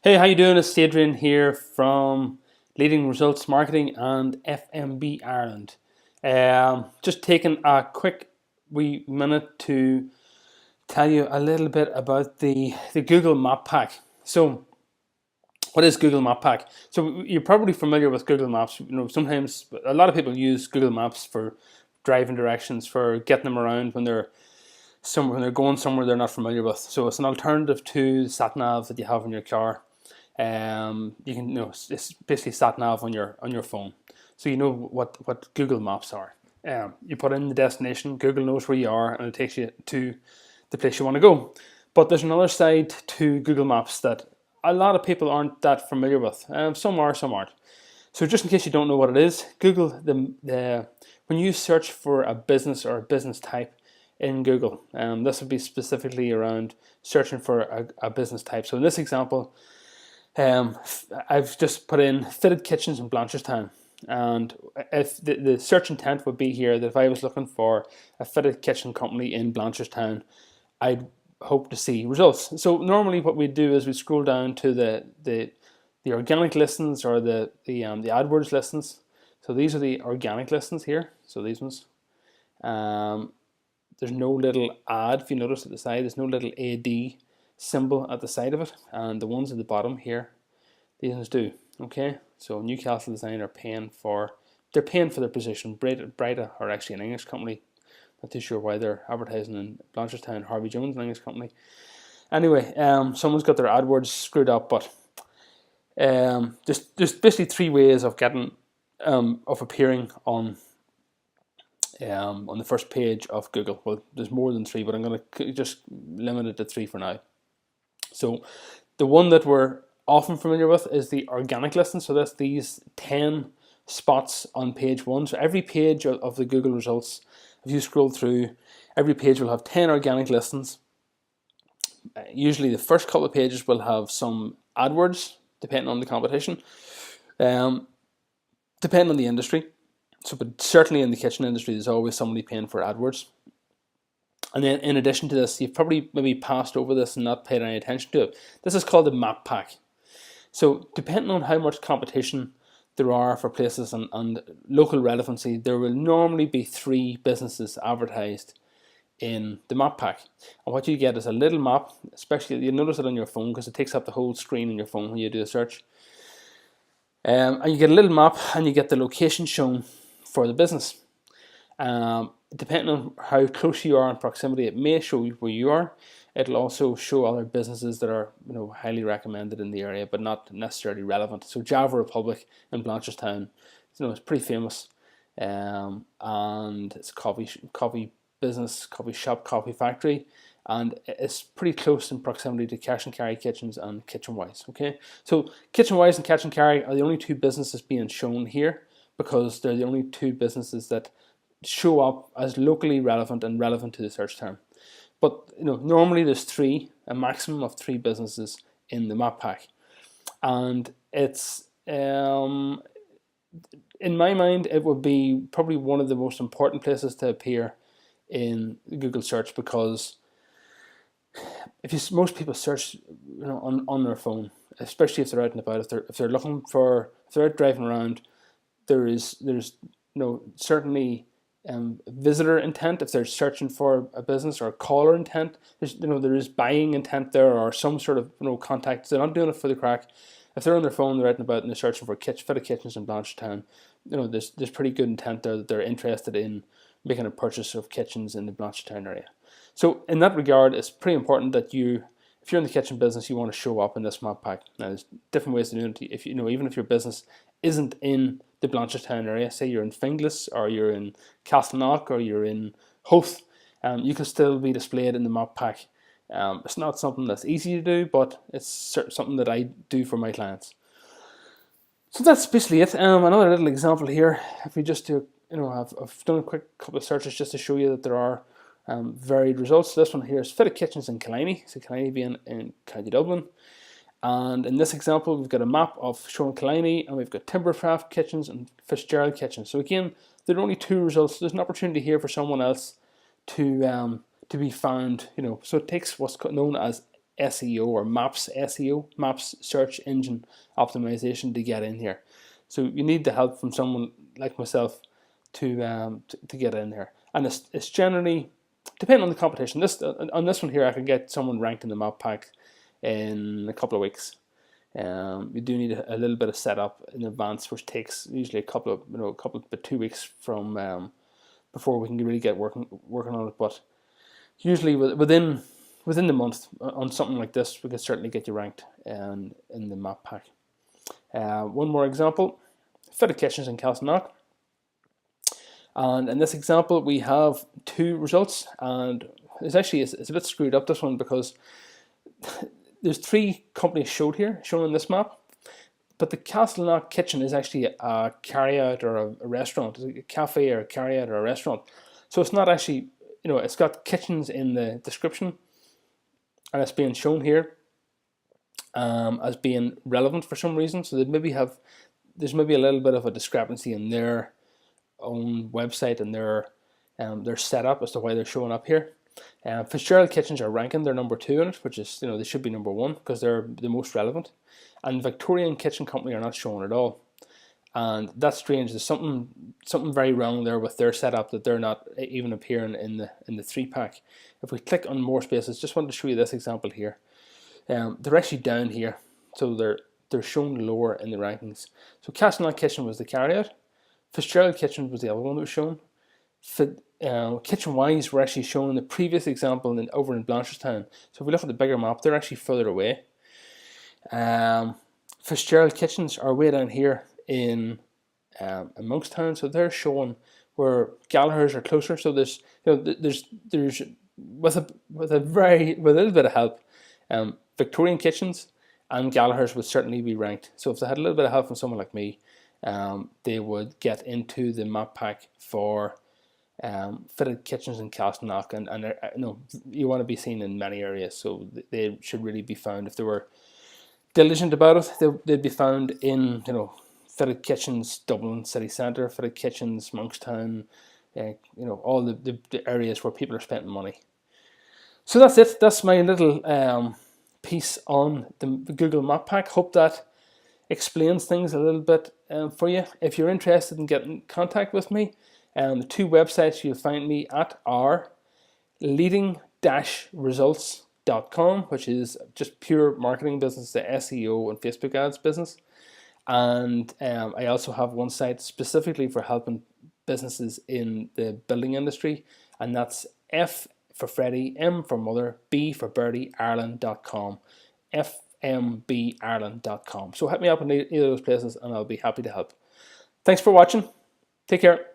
Hey, how you doing? It's Adrian here from Leading Results Marketing and FMB Ireland. Just taking a quick wee minute to tell you a little bit about the Google Map Pack. So, what is Google Map Pack? So, you're probably familiar with Google Maps. Sometimes a lot of people use Google Maps for driving directions, for getting them around when they're going somewhere they're not familiar with. So, it's an alternative to the sat nav that you have in your car. You can it's basically sat nav on your phone, so you know what Google Maps are. You put in the destination, Google knows where you are, and it takes you to the place you want to go. But there's another side to Google Maps that a lot of people aren't that familiar with. Some are, some aren't. So just in case you don't know what it is, Google the when you search for a business or a business type in Google, this would be specifically around searching for a business type. So in this example, I've just put in fitted kitchens in Blanchardstown, and if the search intent would be here that if I was looking for a fitted kitchen company in Blanchardstown, I'd hope to see results. So normally what we do is we scroll down to the organic listings or the AdWords listings. So these are the organic listings here. So these ones. There's no little ad, if you notice at the side, there's no little AD symbol at the side of it, and the ones at the bottom here, these ones do. Okay, so Newcastle Design are paying for their position. Brita are actually an English company. Not too sure why they're advertising in Blanchardstown. Harvey Jones, an English company. Anyway, someone's got their AdWords screwed up, but there's basically three ways of getting of appearing on the first page of Google. Well, there's more than three, but I'm going to just limit it to three for now. So the one that we're often familiar with is the organic listing. So that's these 10 spots on page one. So every page of the Google results, if you scroll through, every page will have 10 organic listings. Usually the first couple of pages will have some AdWords, depending on the competition, depending on the industry. So, but certainly in the kitchen industry, there's always somebody paying for AdWords. And then in addition to this, you've probably maybe passed over this and not paid any attention to it. This is called the Map Pack. So depending on how much competition there are for places and local relevancy, there will normally be three businesses advertised in the Map Pack. And what you get is a little map, especially you'll notice it on your phone because it takes up the whole screen on your phone when you do a search. And you get a little map and you get the location shown for the business. Depending on how close you are in proximity, it may show you where you are. It'll also show other businesses that are highly recommended in the area, but not necessarily relevant. So Java Republic in Blanchardstown, it's pretty famous, and it's a coffee business, coffee shop, coffee factory, and it's pretty close in proximity to Cash and Carry Kitchens and KitchenWise. Okay, so KitchenWise and Cash and Carry are the only two businesses being shown here because they're the only two businesses that show up as locally relevant and relevant to the search term. But normally there's a maximum of three businesses in the Map Pack, and it's in my mind it would be probably one of the most important places to appear in Google search, because most people search on their phone, especially if they're out and about, if they're out driving around, there's certainly visitor intent if they're searching for a business, or caller intent. There is buying intent there, or some sort of contact. They're not doing it for the crack. If they're on their phone, they're out and about, and they're searching for fitted kitchens in Blanchardstown. There's pretty good intent there that they're interested in making a purchase of kitchens in the Blanchardstown area. So in that regard, it's pretty important that if you're in the kitchen business, you want to show up in this Map Pack. Now, there's different ways to do it. If even if your business isn't in the Blanchardstown area, say you're in Finglas, or you're in Castleknock, or you're in Howth, you can still be displayed in the Map Pack. It's not something that's easy to do, but it's something that I do for my clients. So that's basically it. Another little example here. If we just do, I've done a quick couple of searches just to show you that there are varied results. This one here is fitted kitchens in Killiney. So Killiney being in County Dublin. And in this example, we've got a map of showing Killiney, and we've got Timbercraft kitchens and Fitzgerald kitchens. So again, there are only two results. There's an opportunity here for someone else to be found. So it takes what's known as SEO or Maps SEO, Maps search engine optimization, to get in here. So you need the help from someone like myself to get in there. And it's generally, depending on the competition. On this one here, I could get someone ranked in the map pack in a couple of weeks. You do need a little bit of setup in advance, which takes usually a couple of 2 weeks from before we can really get working on it. But usually within the month on something like this, we can certainly get you ranked in the map pack. One more example: Fitted Kitchens in Castleknock. And in this example, we have 2 results, and it's a bit screwed up, this one, because there's 3 companies shown in this map, but the Castleknock kitchen is actually a carryout or a restaurant, a cafe or a carryout or a restaurant. So it's not actually, it's got kitchens in the description, and it's being shown here as being relevant for some reason. So there's maybe a little bit of a discrepancy in their own website and their setup as to why they're showing up here. Fitzgerald Kitchens are ranking, they're number 2 in it, which is, they should be number 1 because they're the most relevant. And Victorian Kitchen Company are not shown at all, and that's strange. There's something very wrong there with their setup, that they're not even appearing in the 3-pack. If we click on more spaces, just wanted to show you this example here. They're actually down here, so they're shown lower in the rankings. So Castleknock Kitchen was the carryout. Fitzgerald Kitchen was the other one that was shown. Kitchen Wise were actually shown in the previous example over in Blanchardstown. So if we look at the bigger map, they're actually further away. Fitzgerald Kitchens are way down here in Monkstown, so they're showing where Gallagher's are closer. So there's with a little bit of help, Victorian Kitchens and Gallagher's would certainly be ranked. So if they had a little bit of help from someone like me, they would get into the map pack for Fitted Kitchens in Castleknock, and you want to be seen in many areas, so they should really be found. If they were diligent about it, they'd be found in Fitted Kitchens Dublin city centre, Fitted Kitchens Monkstown, all the areas where people are spending money. So that's it. That's my little piece on the Google Map Pack. Hope that explains things a little bit for you. If you're interested in getting in contact with me, the 2 websites you'll find me at are leading-results.com, which is just pure marketing business, the SEO and Facebook ads business. And I also have one site specifically for helping businesses in the building industry, and that's F for Freddy, M for Mother, B for Birdie, Ireland.com. fmbireland.com. So hit me up in either of those places and I'll be happy to help. Thanks for watching. Take care.